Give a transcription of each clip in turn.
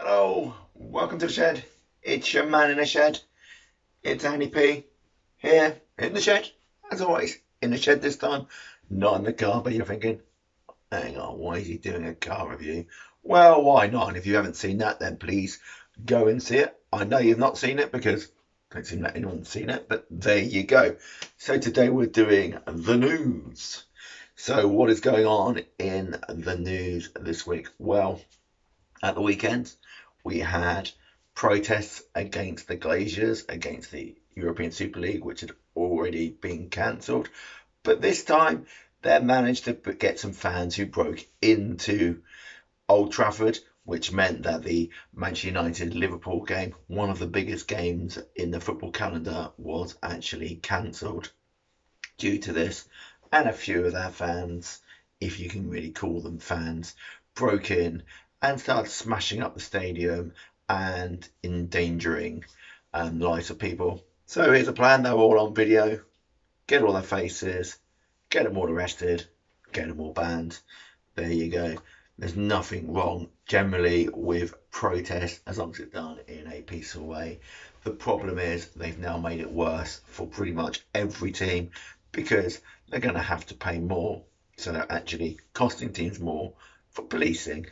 Hello, welcome to the shed. It's your man in the shed. It's Andy P. Here in the shed, as always. In the shed this time, not in the car. But you're thinking, hang on, why is he doing a car review? Well, why not? And if you haven't seen that, then please go and see it. I know you've not seen it because I don't seem that anyone's seen it, but there you go. So today we're doing the news. So what is going on in the news this week? Well, at the weekend, we had protests against the Glaziers, against the European Super League, which had already been cancelled. But this time, they managed to get some fans who broke into Old Trafford, which meant that the Manchester United Liverpool game, one of the biggest games in the football calendar, was actually cancelled due to this. And a few of their fans, if you can really call them fans, broke in and started smashing up the stadium and endangering the lives of people. So here's a plan. They're all on video. Get all their faces. Get them all arrested. Get them all banned. There you go. There's nothing wrong generally with protest as long as it's done in a peaceful way. The problem is they've now made it worse for pretty much every team because they're going to have to pay more. So they're actually costing teams more for policing.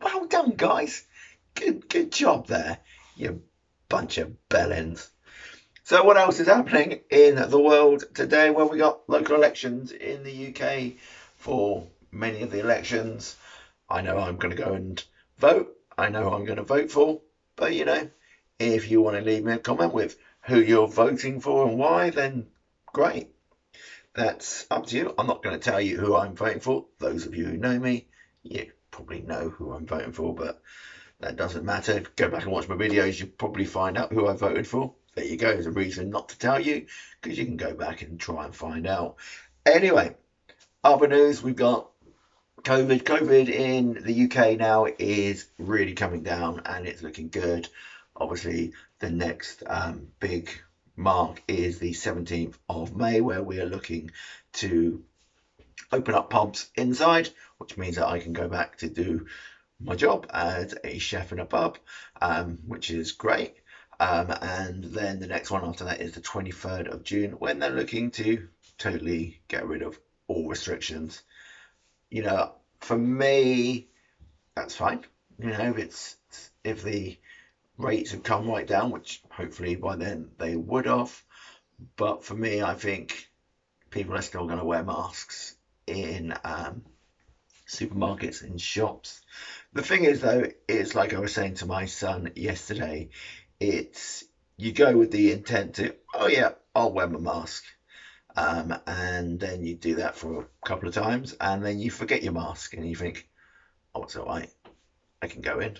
Well done, guys. Good job there, you bunch of bellends. So what else is happening in the world today? Well, we got local elections in the UK for many of the elections. I know I'm going to go and vote. I know I'm going to vote for. But, if you want to leave me a comment with who you're voting for and why, then great. That's up to you. I'm not going to tell you who I'm voting for. Those of you who know me, you probably know who I'm voting for, but that doesn't matter. Go back and watch my videos. You'll probably find out who I voted for. There you go. There's a reason not to tell you because you can go back and try and find out. Anyway, other news, we've got COVID. COVID in the UK now is really coming down and it's looking good. Obviously, the next big mark is the 17th of May, where we are looking to open up pubs inside, which means that I can go back to do my job as a chef in a pub, which is great. And then the next one after that is the 23rd of June, when they're looking to totally get rid of all restrictions. For me, that's fine. If the rates have come right down, which hopefully by then they would have. But for me, I think people are still going to wear masks in supermarkets and shops. The thing is, though, it's like I was saying to my son yesterday, it's you go with the intent to, oh yeah, I'll wear my mask. And then you do that for a couple of times, and then you forget your mask, and you think, oh, it's all right, I can go in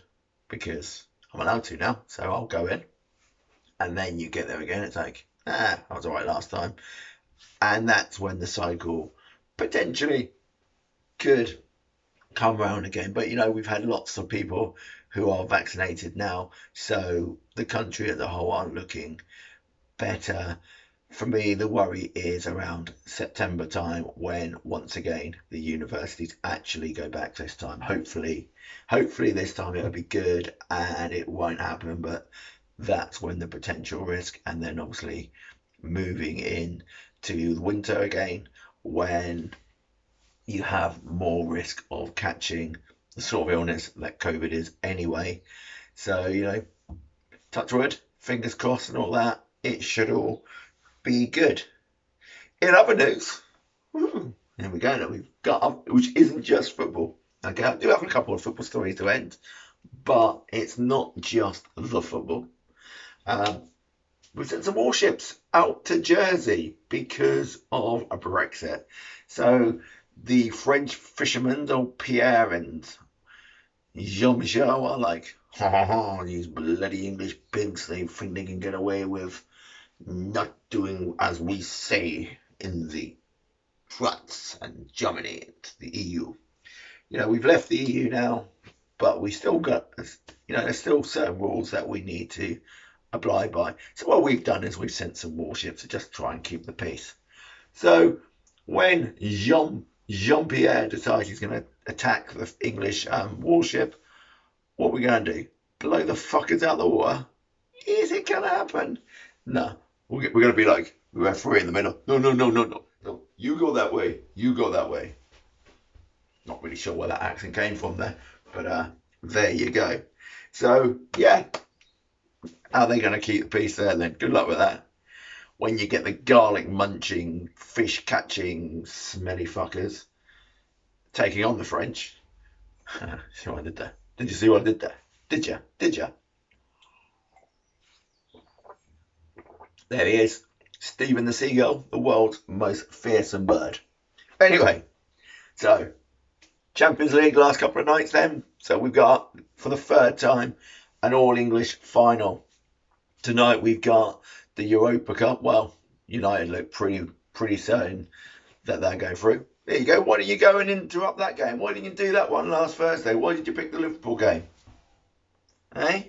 because I'm allowed to now, so I'll go in. And then you get there again, it's like, I was all right last time. And that's when the cycle potentially could come around again. But we've had lots of people who are vaccinated now, so the country as a whole are looking better. For me, the worry is around September time when once again the universities actually go back this time. Hopefully this time it'll be good and it won't happen, but that's when the potential risk, and then obviously moving in to the winter again when you have more risk of catching the sort of illness that COVID is anyway. So, touch wood, fingers crossed and all that, it should all be good. In other news, here we go. We've got, which isn't just football. Okay, I do have a couple of football stories to end, but it's not just the football. We've sent some warships out to Jersey because of a Brexit. So the French fishermen, old Pierre and Jean-Michel, are like, ha ha ha, these bloody English pigs, they think they can get away with not doing as we say in the France and Germany and the EU. We've left the EU now, but we still got, there's still certain rules that we need to abide by. So what we've done is we've sent some warships to just try and keep the peace. So when Jean-Pierre decides he's going to attack the English warship, what are we going to do? blow the fuckers out of the water? Is it gonna happen? No. We're gonna be like referee in the middle. No, no, no, no, no, no. You go that way. You go that way. Not really sure where that accent came from there, but there you go. So yeah, how are they gonna keep the peace there then? Good luck with that. When you get the garlic munching, fish catching, smelly fuckers taking on the French. See what I did there? Did you see what I did there? Did you? Did you? There he is. Stephen the Seagull, the world's most fearsome bird. Anyway, so Champions League last couple of nights then. So we've got, for the third time, an all-English final. Tonight we've got the Europa Cup. Well, United look pretty certain that they're going through. There you go. Why didn't you go and interrupt that game? Why didn't you do that one last Thursday? Why did you pick the Liverpool game? Eh?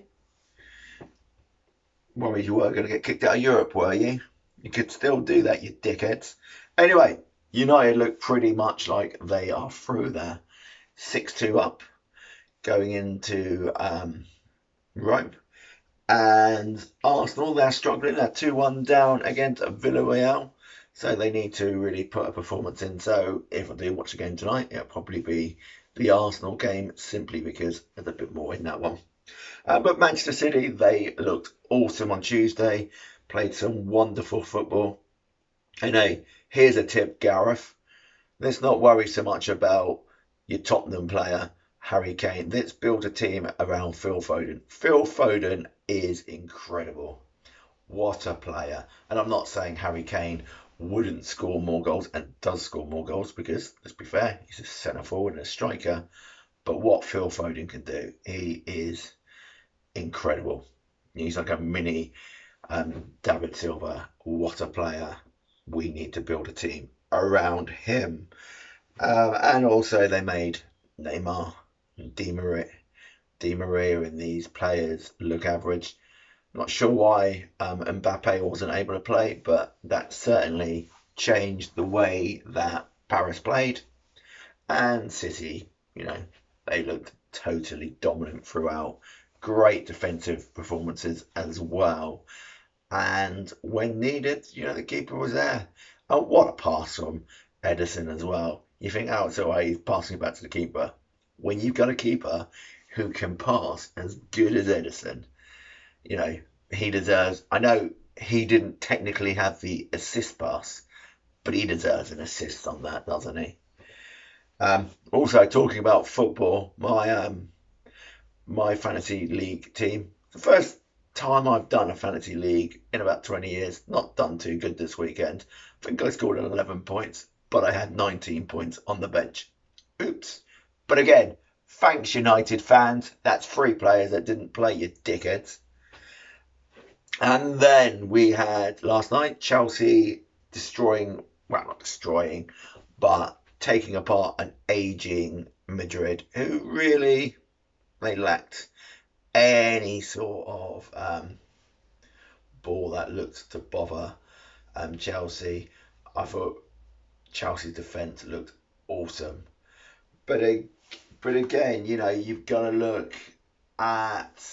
Worried you were going to get kicked out of Europe, were you? You could still do that, you dickheads. Anyway, United look pretty much like they are through there. 6-2 up, going into Rome. And Arsenal, they're struggling. They're 2-1 down against Villarreal. So they need to really put a performance in. So if I do watch a game tonight, it'll probably be the Arsenal game, simply because there's a bit more in that one. But Manchester City, they looked awesome on Tuesday, played some wonderful football. And hey, here's a tip, Gareth. Let's not worry so much about your Tottenham player, Harry Kane. Let's build a team around Phil Foden. Phil Foden is incredible. What a player. And I'm not saying Harry Kane wouldn't score more goals, and does score more goals, because, let's be fair, he's a centre forward and a striker. But what Phil Foden can do, he is incredible. He's like a mini David Silva. What a player. We need to build a team around him. And also they made Neymar, Di Maria and these players look average. Not sure why Mbappe wasn't able to play, but that certainly changed the way that Paris played. And City, they looked totally dominant throughout. Great defensive performances as well. And when needed, the keeper was there. Oh, what a pass from Ederson as well. You think, oh, it's all right, he's passing it back to the keeper. When you've got a keeper who can pass as good as Ederson, he deserves. I know he didn't technically have the assist pass, but he deserves an assist on that, doesn't he? Also, talking about football, my fantasy league team. The first time I've done a fantasy league in about 20 years. Not done too good this weekend. I think I scored 11 points, but I had 19 points on the bench. Oops. But again, thanks United fans. That's 3 players that didn't play, you dickheads. And then we had last night Chelsea not destroying, but taking apart an aging Madrid, who really, they lacked any sort of ball that looked to bother Chelsea. I thought Chelsea's defence looked awesome. But again, you've got to look at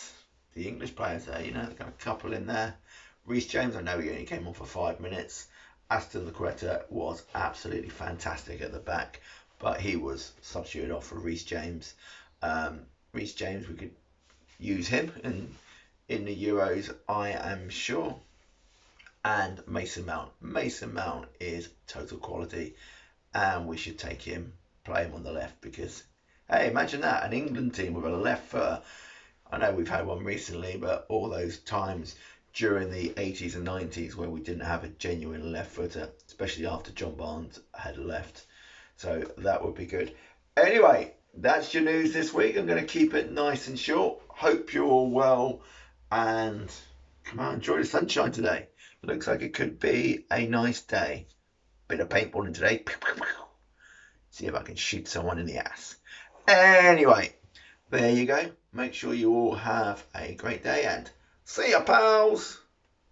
the English players there. They've got a couple in there. Reece James, I know he only came on for 5 minutes. Aston Laqueta was absolutely fantastic at the back, but he was substituted off for Reece James. Reece James, we could use him in the Euros, I am sure. And Mason Mount. Mason Mount is total quality, and we should take him, play him on the left, because, hey, imagine that, an England team with a left footer. I know we've had one recently, but all those times during the 80s and 90s where we didn't have a genuine left footer, especially after John Barnes had left. So that would be good. Anyway, that's your news this week. I'm going to keep it nice and short. Hope you're all well, and come on, enjoy the sunshine today. Looks like it could be a nice day. Bit of paintballing today. See if I can shoot someone in the ass. Anyway, there you go. Make sure you all have a great day, and see ya, pals.